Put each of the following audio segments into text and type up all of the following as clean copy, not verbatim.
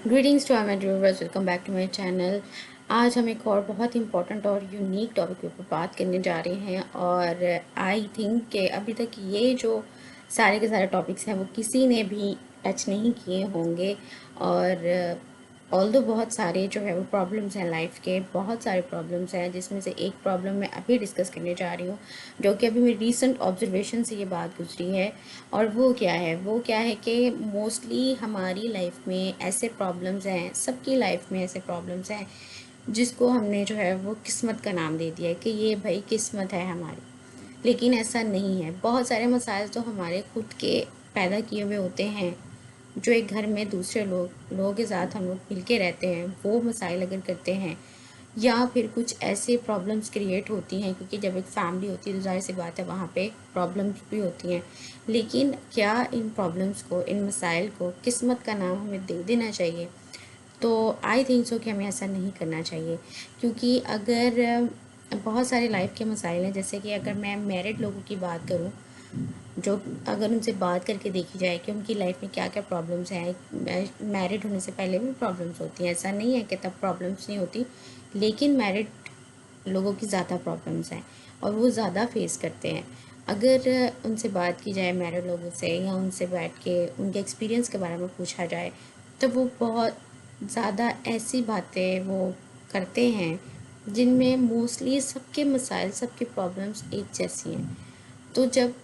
Greetings to our viewers, welcome back to my channel. आज हम एक और बहुत इंपॉर्टेंट और यूनिक टॉपिक के ऊपर बात करने जा रहे हैं और आई थिंक कि अभी तक ये जो सारे के सारे टॉपिक्स हैं वो किसी ने भी टच नहीं किए होंगे। और ऑल्दो बहुत सारे जो है वो प्रॉब्लम्स हैं लाइफ के, बहुत सारे प्रॉब्लम्स हैं जिसमें से एक प्रॉब्लम मैं अभी डिस्कस करने जा रही हूँ, जो कि अभी मेरी रीसेंट ऑब्जर्वेशन से ये बात गुजरी है। और वो क्या है कि मोस्टली हमारी लाइफ में ऐसे प्रॉब्लम्स हैं, सबकी लाइफ में ऐसे प्रॉब्लम्स हैं जिसको हमने जो है वो किस्मत का नाम दे दिया है कि ये भाई किस्मत है हमारी। लेकिन ऐसा नहीं है। बहुत सारे मसाइल तो हमारे खुद के पैदा किए हुए होते हैं। जो एक घर में दूसरे लोगों के साथ हम लोग मिल के रहते हैं, वो मसाइल अगर करते हैं, या फिर कुछ ऐसे प्रॉब्लम्स क्रिएट होती हैं, क्योंकि जब एक फैमिली होती है तो ज़ाहिर सी बात है वहाँ पे प्रॉब्लम्स भी होती हैं। लेकिन क्या इन प्रॉब्लम्स को, इन मसाइल को किस्मत का नाम हमें दे देना चाहिए? तो आई थिंक सो कि हमें ऐसा नहीं करना चाहिए। क्योंकि अगर बहुत सारे लाइफ के मसाइल हैं, जैसे कि अगर मैं मैरिड लोगों की बात करूं, जो अगर उनसे बात करके देखी जाए कि उनकी लाइफ में क्या क्या प्रॉब्लम्स हैं। मैरिड होने से पहले भी प्रॉब्लम्स होती हैं, ऐसा नहीं है कि तब प्रॉब्लम्स नहीं होती। लेकिन मैरिड लोगों की ज़्यादा प्रॉब्लम्स हैं और वो ज़्यादा फेस करते हैं। अगर उनसे बात की जाए मैरिड लोगों से, या उनसे बैठ के उनके एक्सपीरियंस के बारे में पूछा जाए, तो वो बहुत ज़्यादा ऐसी बातें वो करते हैं जिनमें मोस्टली सबके मसाइल, सबके प्रॉब्लम्स एक जैसी हैं। तो जब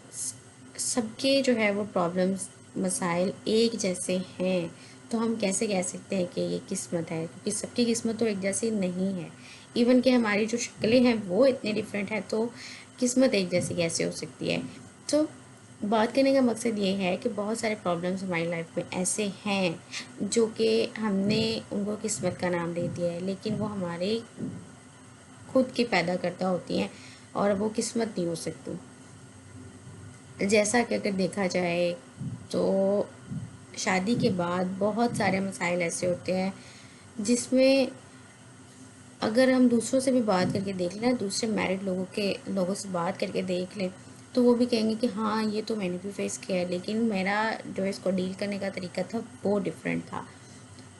सबके जो है वो प्रॉब्लम्स, मसाइल एक जैसे हैं, तो हम कैसे कह सकते हैं कि ये किस्मत है? क्योंकि सबकी किस्मत तो एक जैसी नहीं है। इवन कि हमारी जो शक्लें हैं वो इतने डिफरेंट है, तो किस्मत एक जैसी कैसे हो सकती है? तो बात करने का मकसद ये है कि बहुत सारे प्रॉब्लम्स हमारी लाइफ में ऐसे हैं जो कि हमने उनको किस्मत का नाम दे दिया है, लेकिन वो हमारे खुद की पैदा करता होती हैं और वो किस्मत नहीं हो सकती। जैसा कि अगर देखा जाए तो शादी के बाद बहुत सारे मसाइल ऐसे होते हैं जिसमें अगर हम दूसरों से भी बात करके देख लें, दूसरे मैरिड लोगों से बात करके देख लें, तो वो भी कहेंगे कि हाँ, ये तो मैंने भी फेस किया है, लेकिन मेरा जो इसको डील करने का तरीका था वो डिफरेंट था।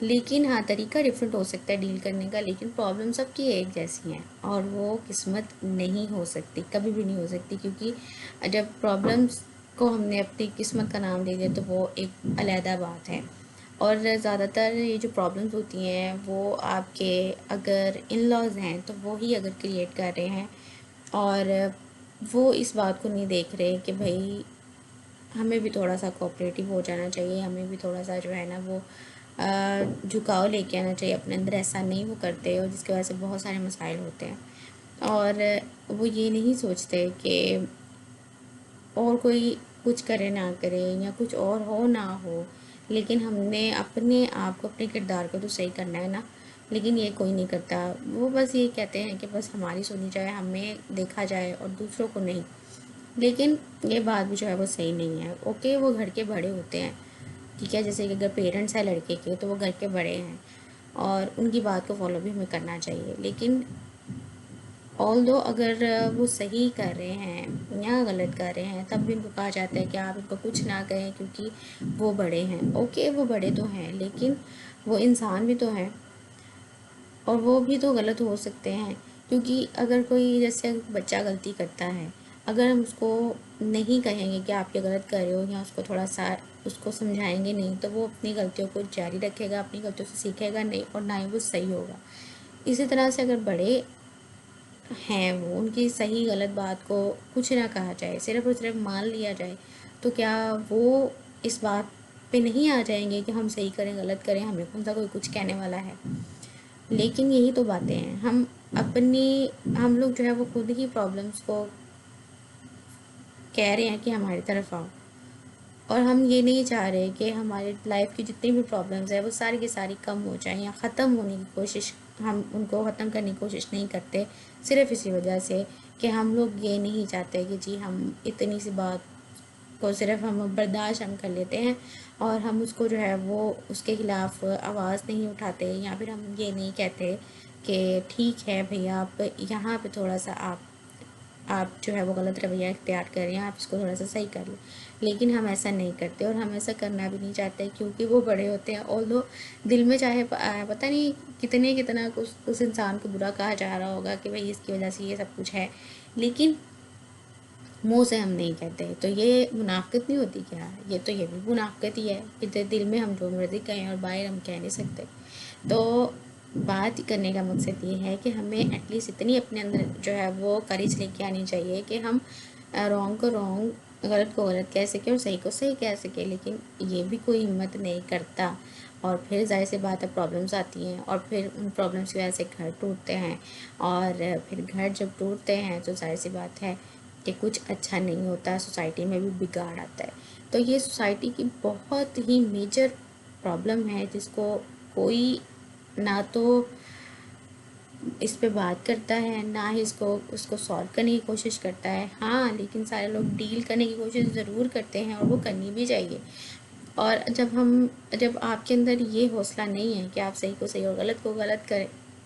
लेकिन हाँ, तरीका डिफरेंट हो सकता है डील करने का, लेकिन प्रॉब्लम सबकी एक जैसी हैं और वो किस्मत नहीं हो सकती, कभी भी नहीं हो सकती। क्योंकि जब प्रॉब्लम्स को हमने अपनी किस्मत का नाम दे दिया तो वो एक अलहदा बात है। और ज़्यादातर ये जो प्रॉब्लम्स होती हैं वो आपके अगर इन लॉज हैं तो वो ही अगर क्रिएट कर रहे हैं, और वो इस बात को नहीं देख रहे कि भाई हमें भी थोड़ा सा कोऑपरेटिव हो जाना चाहिए, हमें भी थोड़ा सा जो है ना वो झुकाव लेके आना चाहिए अपने अंदर। ऐसा नहीं वो करते, और जिसकी वजह से बहुत सारे मसाइल होते हैं। और वो ये नहीं सोचते कि और कोई कुछ करे ना करे, या कुछ और हो ना हो, लेकिन हमने अपने आप को, अपने किरदार को तो सही करना है ना। लेकिन ये कोई नहीं करता। वो बस ये कहते हैं कि बस हमारी सुनी जाए, हमें देखा जाए और दूसरों को नहीं। लेकिन ये बात भी जो है वो सही नहीं है। ओके, वो घर के बड़े होते हैं, ठीक है। जैसे कि अगर पेरेंट्स हैं लड़के के, तो वो घर के बड़े हैं और उनकी बात को फॉलो भी हमें करना चाहिए। लेकिन ऑल्दो अगर वो सही कर रहे हैं या गलत कर रहे हैं, तब भी उनको कहा जाता है कि आप इनको कुछ ना कहें क्योंकि वो बड़े हैं। ओके, वो बड़े तो हैं, लेकिन वो इंसान भी तो हैं और वो भी तो गलत हो सकते हैं। क्योंकि अगर कोई, जैसे बच्चा गलती करता है, अगर हम उसको नहीं कहेंगे कि आप ये गलत कर रहे हो, या उसको थोड़ा सा उसको समझाएंगे नहीं, तो वो अपनी गलतियों को जारी रखेगा, अपनी गलतियों से सीखेगा नहीं, और ना ही वो सही होगा। इसी तरह से अगर बड़े हैं, वो उनकी सही गलत बात को कुछ ना कहा जाए, सिर्फ और सिर्फ मान लिया जाए, तो क्या वो इस बात पे नहीं आ जाएंगे कि हम सही करें गलत करें, हमें कौन सा कोई कुछ कहने वाला है? लेकिन यही तो बातें हैं। हम लोग जो है वो खुद ही प्रॉब्लम्स को कह रहे हैं कि हमारी तरफ आओ, और हम ये नहीं चाह रहे कि हमारे लाइफ की जितनी भी प्रॉब्लम्स है वो सारी की सारी कम हो जाएं या ख़त्म होने की कोशिश, हम उनको ख़त्म करने की कोशिश नहीं करते। सिर्फ इसी वजह से कि हम लोग ये नहीं चाहते कि जी हम इतनी सी बात को सिर्फ हम बर्दाश्त हम कर लेते हैं, और हम उसको जो है वो उसके ख़िलाफ़ आवाज़ नहीं उठाते, या फिर हम ये नहीं कहते कि ठीक है भैया, आप यहाँ पे थोड़ा सा आप आप जो है वो गलत रवैया इख्तियार कर रहे हैं, आप इसको थोड़ा सा सही कर लें। लेकिन हम ऐसा नहीं करते और हम ऐसा करना भी नहीं चाहते, क्योंकि वो बड़े होते हैं। ऑल्दो दिल में चाहे पता नहीं कितना उस इंसान को बुरा कहा जा रहा होगा कि भाई इसकी वजह से ये सब कुछ है, लेकिन मुंह से हम नहीं कहते। तो ये मुनाफ़िक़त नहीं होती क्या? ये भी मुनाफ़िक़त ही है कि दिल में हम जो मर्ज़ी कहें और बाहर हम कह नहीं सकते। तो बात करने का मकसद ये है कि हमें एटलीस्ट इतनी अपने अंदर जो है वो करेज लेके आनी चाहिए कि हम रॉन्ग को रॉन्ग, गलत को गलत कह सकें और सही को सही कह सकें। लेकिन ये भी कोई हिम्मत नहीं करता, और फिर ज़ाहिर सी बात है प्रॉब्लम्स आती हैं, और फिर उन प्रॉब्लम्स की वजह से घर टूटते हैं। और फिर घर जब टूटते हैं तो ज़ाहिर सी बात है कि कुछ अच्छा नहीं होता, सोसाइटी में भी बिगाड़ आता है। तो ये सोसाइटी की बहुत ही मेजर प्रॉब्लम है, जिसको कोई ना तो इस पे बात करता है, ना ही इसको उसको सॉल्व करने की कोशिश करता है। हाँ, लेकिन सारे लोग डील करने की कोशिश ज़रूर करते हैं, और वो करनी भी चाहिए। और जब आपके अंदर ये हौसला नहीं है कि आप सही को सही और गलत को गलत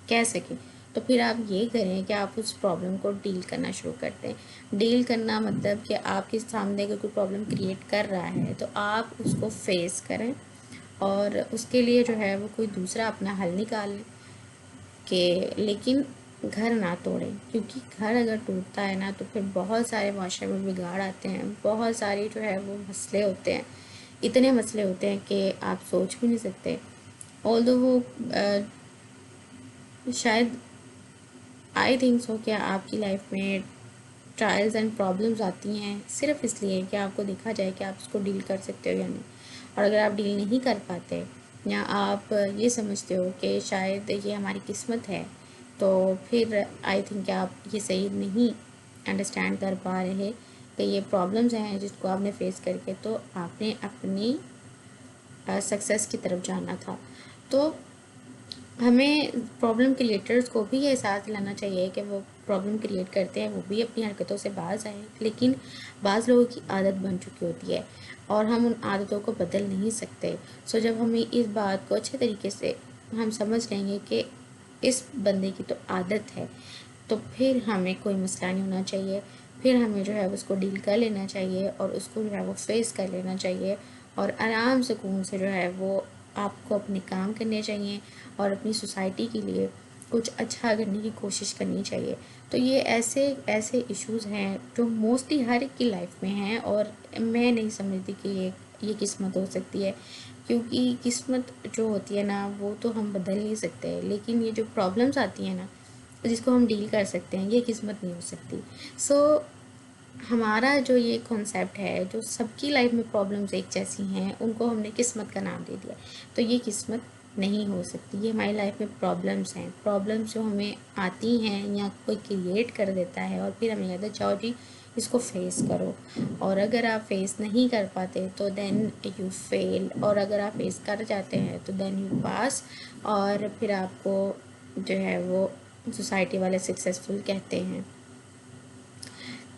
कह सकें, तो फिर आप ये करें कि आप उस प्रॉब्लम को डील करना शुरू करते हैं। डील करना मतलब कि आपके सामने अगर कोई प्रॉब्लम क्रिएट कर रहा है तो आप उसको फेस करें, और उसके लिए जो है वो कोई दूसरा अपना हल निकालें। कि लेकिन घर ना तोड़ें, क्योंकि घर अगर टूटता है ना तो फिर बहुत सारे माशरे में बिगाड़ आते हैं, बहुत सारे जो है वो मसले होते हैं, इतने मसले होते हैं कि आप सोच भी नहीं सकते। ऑल्दो वो शायद आई थिंक सो कि आपकी लाइफ में ट्रायल्स एंड प्रॉब्लम्स आती हैं सिर्फ इसलिए कि आपको देखा जाए कि आप उसको डील कर सकते हो या नहीं। और अगर आप डील नहीं कर पाते, या आप ये समझते हो कि शायद ये हमारी किस्मत है, तो फिर आई थिंक आप ये सही नहीं अंडरस्टैंड कर पा रहे कि ये प्रॉब्लम्स हैं जिसको आपने फेस करके तो आपने अपनी सक्सेस की तरफ जाना था। तो हमें प्रॉब्लम क्रिएटर्स को भी ये एहसास दिलाना चाहिए कि वो प्रॉब्लम क्रिएट करते हैं, वो भी अपनी हरकतों से बाज आए। लेकिन बाज़ लोगों की आदत बन चुकी होती है, और हम उन आदतों को बदल नहीं सकते। सो जब हमें इस बात को अच्छे तरीके से हम समझ लेंगे कि इस बंदे की तो आदत है, तो फिर हमें कोई मसला नहीं होना चाहिए। फिर हमें जो है उसको डील कर लेना चाहिए, और उसको जो है वो फेस कर लेना चाहिए, और आराम सुकून से जो है वो आपको अपने काम करने चाहिए, और अपनी सोसाइटी के लिए कुछ अच्छा करने की कोशिश करनी चाहिए। तो ये ऐसे ऐसे इश्यूज़ हैं जो मोस्टली हर एक की लाइफ में हैं, और मैं नहीं समझती कि ये किस्मत हो सकती है, क्योंकि किस्मत जो होती है ना वो तो हम बदल नहीं सकते। लेकिन ये जो प्रॉब्लम्स आती हैं ना जिसको हम डील कर सकते हैं, ये किस्मत नहीं हो सकती। सो हमारा जो ये कॉन्सेप्ट है, जो सबकी लाइफ में प्रॉब्लम्स एक जैसी हैं, उनको हमने किस्मत का नाम दे दिया। तो ये किस्मत नहीं हो सकती, ये हमारी लाइफ में प्रॉब्लम्स हैं। प्रॉब्लम्स जो हमें आती हैं या कोई क्रिएट कर देता है, और फिर हमें कहता है जाओ जी इसको फेस करो। और अगर आप फेस नहीं कर पाते तो देन यू फेल, और अगर आप फेस कर जाते हैं तो देन यू पास। और फिर आपको जो है वो सोसाइटी वाले सक्सेसफुल कहते हैं।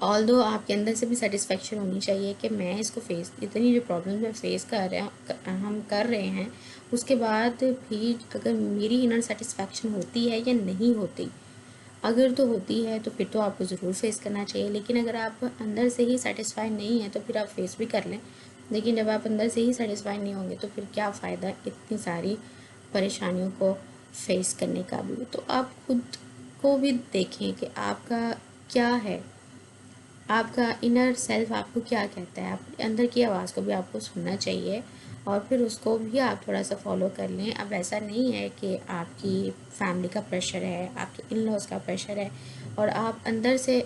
ऑल्दो आपके अंदर से भी सेटिस्फेक्शन होनी चाहिए कि मैं इसको फेस, इतनी जो प्रॉब्लम मैं फेस कर रहे हैं, हम कर रहे हैं, उसके बाद भी अगर मेरी इनर सेटिस्फेक्शन होती है या नहीं होती। अगर तो होती है तो फिर तो आपको ज़रूर फेस करना चाहिए। लेकिन अगर आप अंदर से ही सेटिस्फाई नहीं है तो फिर आप फेस भी कर लें। लेकिन जब आप अंदर से ही सेटिस्फाई नहीं होंगे तो फिर क्या फ़ायदा इतनी सारी परेशानियों को फेस करने का भी। तो आप खुद को भी देखें कि आपका क्या है, आपका इनर सेल्फ आपको क्या कहता है। आप अंदर की आवाज़ को भी आपको सुनना चाहिए, और फिर उसको भी आप थोड़ा सा फॉलो कर लें। अब ऐसा नहीं है कि आपकी फैमिली का प्रेशर है, आपके इन लॉज का प्रेशर है, और आप अंदर से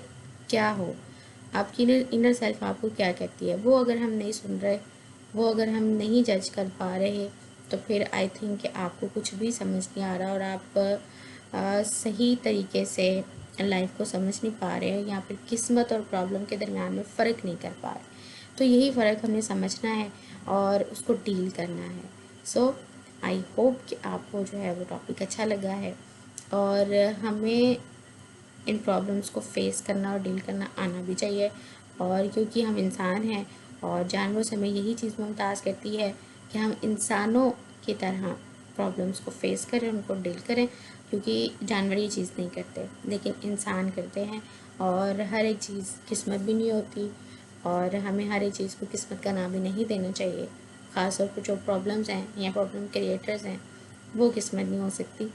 क्या हो, आपकी इनर सेल्फ आपको क्या कहती है, वो अगर हम नहीं सुन रहे, वो अगर हम नहीं जज कर पा रहे, तो फिर आई थिंक कि आपको कुछ भी समझ नहीं आ रहा, और आप सही तरीके से लाइफ को समझ नहीं पा रहे हैं, या फिर किस्मत और प्रॉब्लम के दरमियान में फ़र्क नहीं कर पा रहे। तो यही फ़र्क हमें समझना है और उसको डील करना है। सो आई होप कि आपको जो है वो टॉपिक अच्छा लगा है, और हमें इन प्रॉब्लम्स को फेस करना और डील करना आना भी चाहिए। और क्योंकि हम इंसान हैं, और जानवरों से हमें यही चीज़ मुमताज़ करती है कि हम इंसानों की तरह प्रॉब्लम्स को फेस करें, उनको डील करें, क्योंकि जानवर ये चीज़ नहीं करते लेकिन इंसान करते हैं। और हर एक चीज़ किस्मत भी नहीं होती, और हमें हर एक चीज़ को किस्मत का नाम भी नहीं देना चाहिए। ख़ास तौर पर जो प्रॉब्लम्स हैं या प्रॉब्लम क्रिएटर्स हैं, वो किस्मत नहीं हो सकती,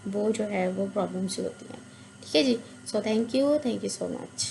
वो जो है वो प्रॉब्लम्स ही होती हैं। ठीक है जी। So thank you so much.